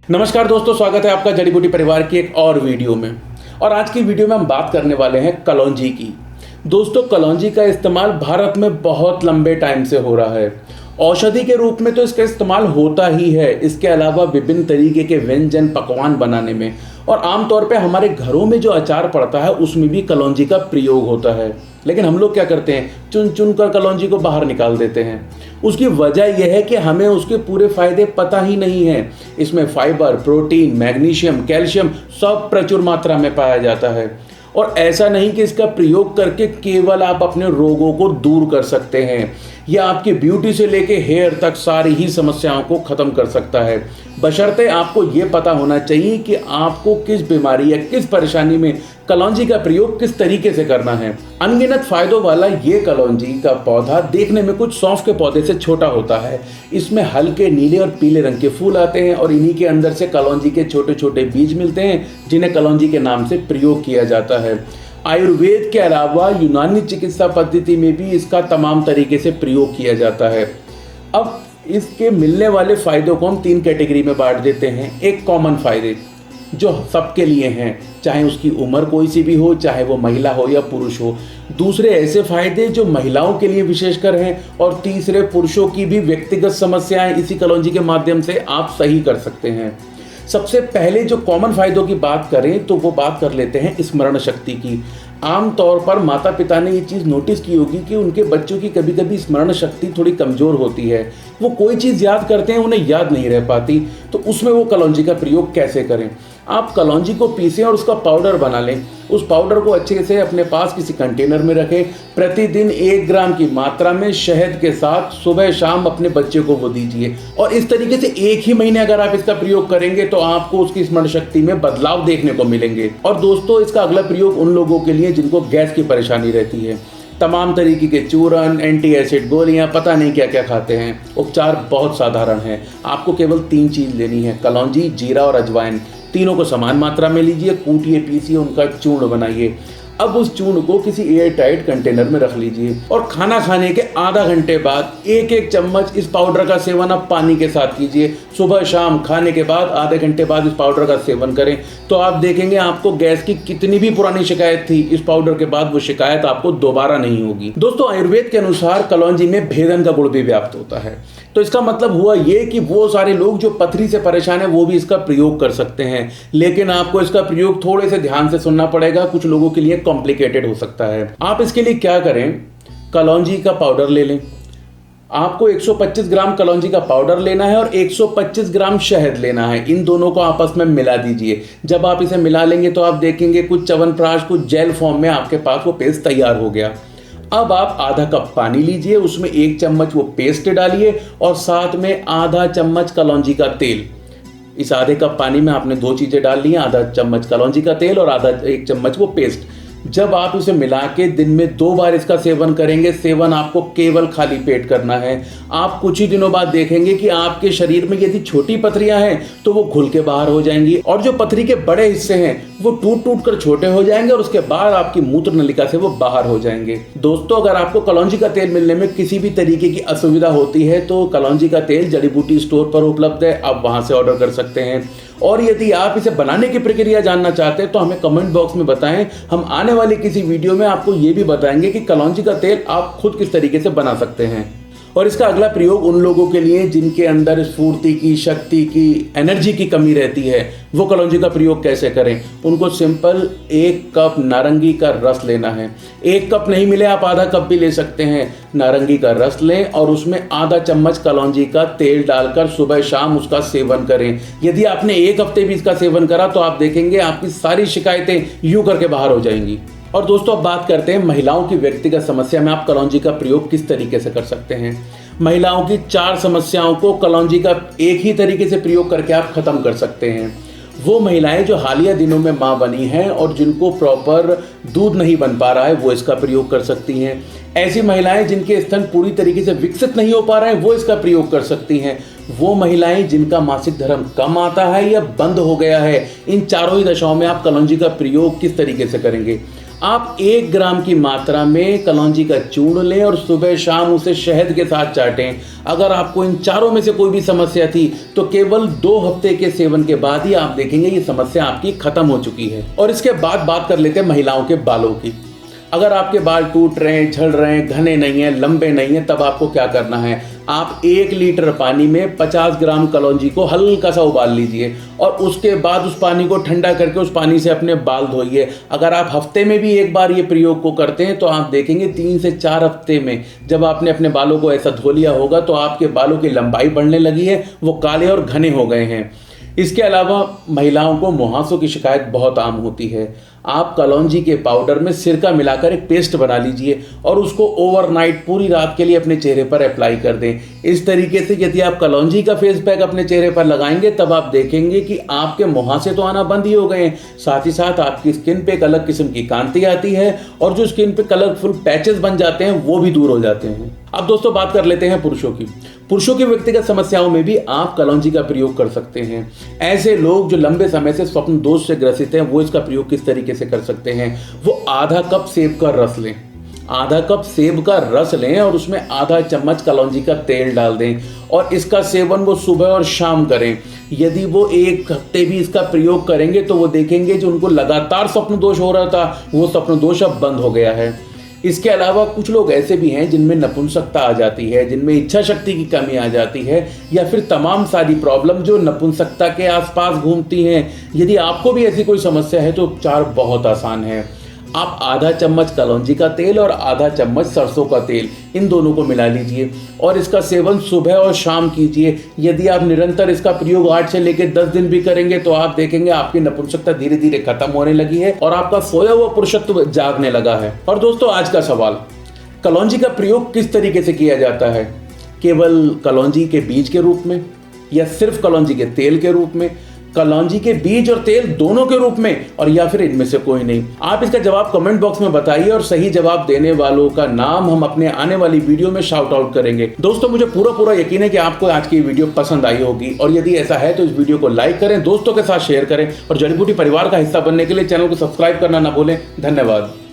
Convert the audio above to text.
नमस्कार दोस्तों, स्वागत है आपका जड़ी बूटी परिवार की एक और वीडियो में। और आज की वीडियो में हम बात करने वाले हैं कलौंजी की। दोस्तों, कलौंजी का इस्तेमाल भारत में बहुत लंबे टाइम से हो रहा है। औषधि के रूप में तो इसका इस्तेमाल होता ही है, इसके अलावा विभिन्न तरीके के व्यंजन पकवान बनाने में और आमतौर पे हमारे घरों में जो अचार पड़ता है उसमें भी कलौंजी का प्रयोग होता है। लेकिन हम लोग क्या करते हैं, चुन चुन कर कलौंजी को बाहर निकाल देते हैं। उसकी वजह यह है कि हमें उसके पूरे फायदे पता ही नहीं है। इसमें फाइबर, प्रोटीन, मैग्नीशियम, कैल्शियम सब प्रचुर मात्रा में पाया जाता है। और ऐसा नहीं कि इसका प्रयोग करके केवल आप अपने रोगों को दूर कर सकते हैं, यह आपकी ब्यूटी से लेके हेयर तक सारी ही समस्याओं को खत्म कर सकता है। बशर्ते आपको ये पता होना चाहिए कि आपको किस बीमारी या किस परेशानी में कलौंजी का प्रयोग किस तरीके से करना है। अनगिनत फायदों वाला ये कलौंजी का पौधा देखने में कुछ सौंफ के पौधे से छोटा होता है। इसमें हल्के नीले और पीले रंग के फूल आते हैं और इन्हीं के अंदर से कलौंजी के छोटे छोटे बीज मिलते हैं, जिन्हें कलौंजी के नाम से प्रयोग किया जाता है। आयुर्वेद के अलावा यूनानी चिकित्सा पद्धति में भी इसका तमाम तरीके से प्रयोग किया जाता है। अब इसके मिलने वाले फायदों को हम 3 कैटेगरी में बांट देते हैं। एक कॉमन फायदे जो सबके लिए हैं, चाहे उसकी उम्र कोई सी भी हो, चाहे वो महिला हो या पुरुष हो। दूसरे ऐसे फायदे जो महिलाओं के लिए विशेषकर हैं और तीसरे पुरुषों की भी व्यक्तिगत समस्याएं इसी कलौंजी के माध्यम से आप सही कर सकते हैं। सबसे पहले जो कॉमन फायदों की बात करें तो वो बात कर लेते हैं स्मरण शक्ति की। आमतौर पर माता पिता ने ये चीज़ नोटिस की होगी कि उनके बच्चों की कभी कभी स्मरण शक्ति थोड़ी कमज़ोर होती है। वो कोई चीज़ याद करते हैं, उन्हें याद नहीं रह पाती, तो उसमें वो कलौंजी का प्रयोग कैसे करें। आप कलौंजी को पीसें और उसका पाउडर बना लें। उस पाउडर को अच्छे से अपने पास किसी कंटेनर में रखें। प्रतिदिन 1 ग्राम की मात्रा में शहद के साथ सुबह शाम अपने बच्चे को वो दीजिए। और इस तरीके से 1 ही महीने अगर आप इसका प्रयोग करेंगे तो आपको उसकी स्मरण शक्ति में बदलाव देखने को मिलेंगे। और दोस्तों, इसका अगला प्रयोग उन लोगों के लिए जिनको गैस की परेशानी रहती है। तमाम तरीके के चूरन, एंटी एसिड गोलियां, पता नहीं क्या क्या खाते हैं। उपचार बहुत साधारण है। आपको केवल 3 चीज़ लेनी है, कलौंजी, जीरा और अजवाइन। तीनों को समान मात्रा में लीजिए, कूटिए, पीसिए, उनका चूर्ण बनाइए। अब उस चूर्ण को किसी एयर टाइट कंटेनर में रख लीजिए और खाना खाने के आधा घंटे बाद 1-1 चम्मच इस पाउडर का सेवन आप पानी के साथ कीजिए। सुबह शाम खाने के बाद आधे घंटे बाद इस पाउडर का सेवन करें तो आप देखेंगे आपको गैस की कितनी भी पुरानी शिकायत थी, इस पाउडर के बाद वो शिकायत आपको दोबारा नहीं होगी। दोस्तों, आयुर्वेद के अनुसार कलौंजी में भेदन का गुण भी व्याप्त होता है। तो इसका मतलब हुआ ये कि वो सारे लोग जो पथरी से परेशान है वो भी इसका प्रयोग कर सकते हैं। लेकिन आपको इसका प्रयोग थोड़े से ध्यान से सुनना पड़ेगा, कुछ लोगों के लिए कॉम्प्लिकेटेड हो सकता है। आप इसके लिए क्या करें, कलौंजी का पाउडर ले लें। आपको 125 ग्राम कलौंजी का पाउडर लेना है और 125 ग्राम शहद लेना है। इन दोनों को आपस में मिला दीजिए। जब आप इसे मिला लेंगे तो आप देखेंगे कुछ च्यवनप्राश, कुछ जेल फॉर्म में आपके पास वो पेस्ट तैयार हो गया। अब आप आधा कप पानी लीजिए, उसमें 1 चम्मच वो पेस्ट डालिए और साथ में आधा चम्मच कलौंजी का तेल। इस आधे कप पानी में आपने 2 चीज़ें डाल ली हैं, आधा चम्मच कलौंजी का तेल और आधा 1 चम्मच वो पेस्ट। जब आप इसे मिला के दिन में 2 बार इसका सेवन करेंगे, सेवन आपको केवल खाली पेट करना है। आप कुछ ही दिनों बाद देखेंगे कि आपके शरीर में यदि छोटी पथरियां हैं तो वो खुल के बाहर हो जाएंगी और जो पथरी के बड़े हिस्से हैं वो टूट टूट कर छोटे हो जाएंगे और उसके बाद आपकी मूत्र नलिका से वो बाहर हो जाएंगे। दोस्तों, अगर आपको कलौंजी का तेल मिलने में किसी भी तरीके की असुविधा होती है तो कलौंजी का तेल जड़ी बूटी स्टोर पर उपलब्ध है, आप वहां से ऑर्डर कर सकते हैं। और यदि आप इसे बनाने की प्रक्रिया जानना चाहते हैं तो हमें कमेंट बॉक्स में बताएं। हम आने वाली किसी वीडियो में आपको ये भी बताएंगे कि कलौंजी का तेल आप खुद किस तरीके से बना सकते हैं। और इसका अगला प्रयोग उन लोगों के लिए जिनके अंदर स्फूर्ति की, शक्ति की, एनर्जी की कमी रहती है, वो कलौंजी का प्रयोग कैसे करें। उनको सिंपल 1 कप नारंगी का रस लेना है। 1 कप नहीं मिले आप आधा कप भी ले सकते हैं। नारंगी का रस लें और उसमें आधा चम्मच कलौंजी का तेल डालकर सुबह शाम उसका सेवन करें। यदि आपने 1 हफ्ते भी इसका सेवन करा तो आप देखेंगे आपकी सारी शिकायतें यूं करके बाहर हो जाएंगी। और दोस्तों, अब बात करते हैं महिलाओं की व्यक्तिगत समस्या में आप कलौंजी का प्रयोग किस तरीके से कर सकते हैं। महिलाओं की 4 समस्याओं को कलौंजी का एक ही तरीके से प्रयोग करके आप खत्म कर सकते हैं। वो महिलाएं जो हालिया दिनों में मां बनी हैं और जिनको प्रॉपर दूध नहीं बन पा रहा है वो इसका प्रयोग कर सकती हैं। ऐसी महिलाएं जिनके स्तन पूरी तरीके से विकसित नहीं हो पा रहे हैं वो इसका प्रयोग कर सकती हैं। वो महिलाएं जिनका मासिक धर्म कम आता है या बंद हो गया है, इन चारों ही दशाओं में आप कलौंजी का प्रयोग किस तरीके से करेंगे। आप 1 ग्राम की मात्रा में कलौंजी का चूर्ण लें और सुबह शाम उसे शहद के साथ चाटें। अगर आपको इन चारों में से कोई भी समस्या थी तो केवल 2 हफ्ते के सेवन के बाद ही आप देखेंगे ये समस्या आपकी खत्म हो चुकी है। और इसके बाद बात कर लेते हैं महिलाओं के बालों की। अगर आपके बाल टूट रहे हैं, झड़ रहे हैं, घने नहीं हैं, लंबे नहीं हैं, तब आपको क्या करना है, आप 1 लीटर पानी में 50 ग्राम कलौंजी को हल्का सा उबाल लीजिए और उसके बाद उस पानी को ठंडा करके उस पानी से अपने बाल धोइए। अगर आप हफ्ते में भी 1 बार ये प्रयोग को करते हैं तो आप देखेंगे 3 से 4 हफ्ते में जब आपने अपने बालों को ऐसा धो लिया होगा तो आपके बालों की लंबाई बढ़ने लगी है, वो काले और घने हो गए हैं। इसके अलावा महिलाओं को मुहासों की शिकायत बहुत आम होती है। आप कलौंजी के पाउडर में सिरका मिलाकर एक पेस्ट बना लीजिए और उसको ओवरनाइट पूरी रात के लिए अपने चेहरे पर अप्लाई कर दें। इस तरीके से यदि आप कलौंजी का फेस पैक अपने चेहरे पर लगाएंगे तब आप देखेंगे कि आपके मुहासे तो आना बंद ही हो गए हैं, साथ ही साथ आपकी स्किन पे एक अलग किस्म की कांति आती है और जो स्किन पे कलरफुल पैचेस बन जाते हैं वो भी दूर हो जाते हैं। अब दोस्तों बात कर लेते हैं पुरुषों की। पुरुषों की व्यक्तिगत समस्याओं में भी आप कलौंजी का प्रयोग कर सकते हैं। ऐसे लोग जो लंबे समय से स्वप्न दोष से ग्रसित हैं वो इसका प्रयोग किस तरीके से कर सकते हैं, वो आधा कप सेब का रस लें। आधा कप सेब का रस लें और उसमें आधा चम्मच कलौंजी का तेल डाल दें और इसका सेवन वो सुबह और शाम करें। यदि वो 1 हफ्ते भी इसका प्रयोग करेंगे तो वो देखेंगे जो उनको लगातार स्वप्न दोष हो रहा था वो स्वप्न दोष अब बंद हो गया है। इसके अलावा कुछ लोग ऐसे भी हैं जिनमें नपुंसकता आ जाती है, जिनमें इच्छा शक्ति की कमी आ जाती है या फिर तमाम सारी प्रॉब्लम जो नपुंसकता के आसपास घूमती हैं। यदि आपको भी ऐसी कोई समस्या है तो उपचार बहुत आसान है। आप आधा चम्मच कलौंजी का तेल और आधा चम्मच सरसों का तेल इन दोनों को मिला लीजिए और इसका सेवन सुबह और शाम कीजिए। यदि आप निरंतर इसका प्रयोग 8 से लेकर 10 दिन भी करेंगे तो आप देखेंगे आपकी नपुंसकता धीरे धीरे खत्म होने लगी है और आपका सोया हुआ पुरुषत्व जागने लगा है। और दोस्तों आज का सवाल, कलौंजी का प्रयोग किस तरीके से किया जाता है? केवल कलौंजी के बीज के रूप में या सिर्फ कलौंजी के तेल के रूप में, कलौंजी के बीज और तेल दोनों के रूप में, और या फिर इनमें से कोई नहीं? आप इसका जवाब कमेंट बॉक्स में बताइए और सही जवाब देने वालों का नाम हम अपने आने वाली वीडियो में शाउट आउट करेंगे। दोस्तों मुझे पूरा यकीन है कि आपको आज की वीडियो पसंद आई होगी और यदि ऐसा है तो इस वीडियो को लाइक करें, दोस्तों के साथ शेयर करें और जड़ी बूटी परिवार का हिस्सा बनने के लिए चैनल को सब्सक्राइब करना ना भूलें। धन्यवाद।